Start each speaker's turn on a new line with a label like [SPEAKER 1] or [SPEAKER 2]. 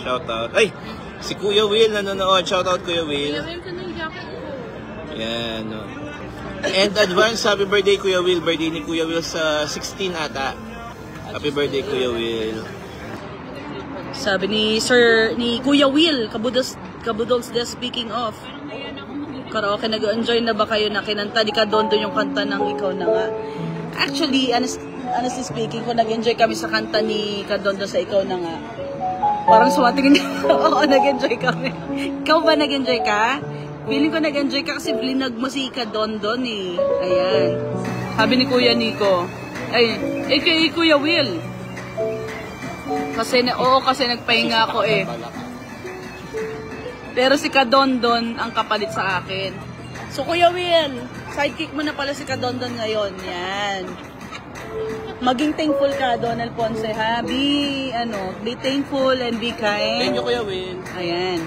[SPEAKER 1] Shoutout. Ay! Si Kuya Will nanonood. Shoutout Kuya Will.
[SPEAKER 2] Kuya Will, ito na yung jacket ko.
[SPEAKER 1] Yan. No. And advance happy birthday Kuya Will. Birthday ni Kuya Will sa 16 ata. Happy birthday Kuya Will.
[SPEAKER 3] Sabi ni Kuya Will, Kabudols de speaking of. Karaoke, nag-enjoy na ba kayo na kinanta ni Kadondo yung kanta ng Ikaw Na Nga? Actually, honestly speaking, kung nag-enjoy kami sa kanta ni Kadondo sa Ikaw Na Nga, parang sumatingin oo, nag-enjoy kami. Ikaw ba nag-enjoy ka? Feeling ko nag-enjoy ka kasi linag mo si Kadondo eh. Ayan. Sabi ni Kuya Nico, ay, kay Kuya Will. Kasi kasi nagpahinga ako eh. Pero si Kadondon ang kapalit sa akin. So Kuya Will, sidekick mo na pala si Kadondon ngayon. Yan. Maging thankful ka, Donald Ponce, ha? Be thankful and be kind.
[SPEAKER 1] Thank you Kuya Will.
[SPEAKER 3] Ayan.